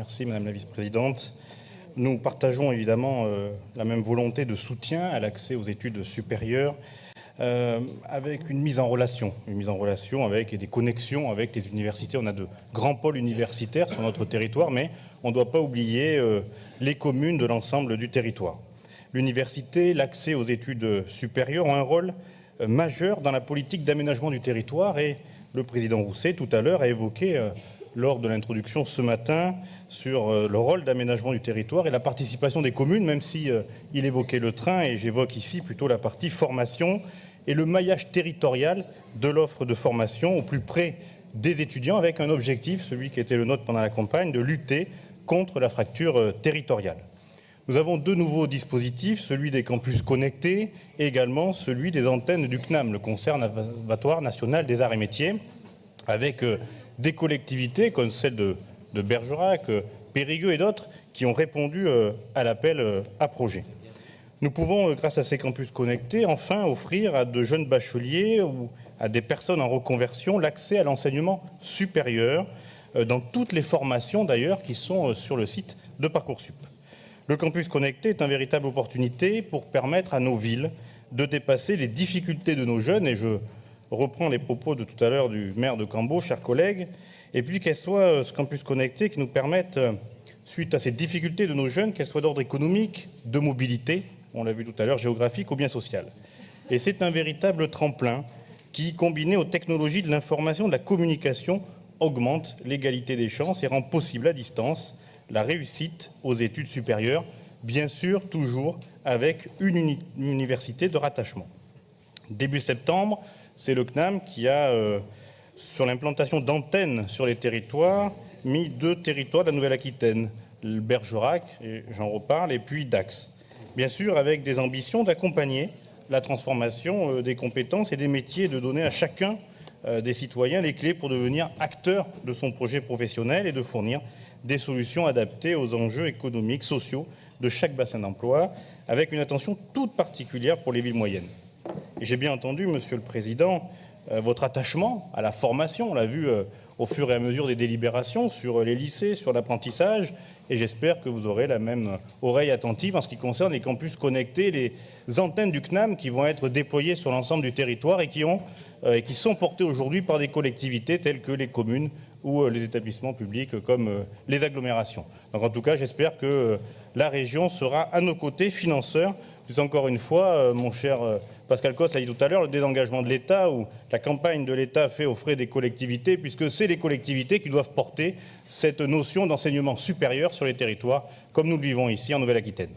Merci Madame la Vice-présidente. Nous partageons évidemment la même volonté de soutien à l'accès aux études supérieures avec une mise en relation avec et des connexions avec les universités. On a de grands pôles universitaires sur notre territoire, mais on ne doit pas oublier les communes de l'ensemble du territoire. L'université, l'accès aux études supérieures ont un rôle majeur dans la politique d'aménagement du territoire et le président Rousset, tout à l'heure, a évoqué lors de l'introduction ce matin sur le rôle d'aménagement du territoire et la participation des communes, même si il évoquait le train, et j'évoque ici plutôt la partie formation et le maillage territorial de l'offre de formation au plus près des étudiants, avec un objectif, celui qui était le nôtre pendant la campagne, de lutter contre la fracture territoriale. Nous avons deux nouveaux dispositifs, celui des campus connectés et également celui des antennes du CNAM, le Conservatoire national des arts et métiers, avec des collectivités comme celle de Bergerac, Périgueux et d'autres qui ont répondu à l'appel à projet. Nous pouvons, grâce à ces campus connectés, enfin offrir à de jeunes bacheliers ou à des personnes en reconversion l'accès à l'enseignement supérieur dans toutes les formations d'ailleurs qui sont sur le site de Parcoursup. Le campus connecté est une véritable opportunité pour permettre à nos villes de dépasser les difficultés de nos jeunes, et je reprends les propos de tout à l'heure du maire de Cambo, chers collègues, et puis qu'elle soit ce campus connecté qui nous permette, suite à ces difficultés de nos jeunes, qu'elles soient d'ordre économique, de mobilité, on l'a vu tout à l'heure, géographique ou bien social. Et c'est un véritable tremplin qui, combiné aux technologies de l'information, de la communication, augmente l'égalité des chances et rend possible à distance la réussite aux études supérieures, bien sûr toujours avec une université de rattachement. Début septembre, c'est le CNAM qui a, sur l'implantation d'antennes sur les territoires, mis 2 territoires de la Nouvelle-Aquitaine, le Bergerac, et j'en reparle, et puis Dax. Bien sûr, avec des ambitions d'accompagner la transformation des compétences et des métiers, de donner à chacun des citoyens les clés pour devenir acteur de son projet professionnel et de fournir des solutions adaptées aux enjeux économiques, sociaux de chaque bassin d'emploi, avec une attention toute particulière pour les villes moyennes. Et j'ai bien entendu, Monsieur le Président, votre attachement à la formation, on l'a vu au fur et à mesure des délibérations sur les lycées, sur l'apprentissage, et j'espère que vous aurez la même oreille attentive en ce qui concerne les campus connectés, les antennes du CNAM qui vont être déployées sur l'ensemble du territoire et qui sont portées aujourd'hui par des collectivités telles que les communes ou les établissements publics comme les agglomérations. Donc en tout cas, j'espère que la région sera à nos côtés, financeur. Puis encore une fois, mon cher Pascal Cos l'a dit tout à l'heure, le désengagement de l'État ou la campagne de l'État fait aux frais des collectivités, puisque c'est les collectivités qui doivent porter cette notion d'enseignement supérieur sur les territoires, comme nous le vivons ici en Nouvelle-Aquitaine.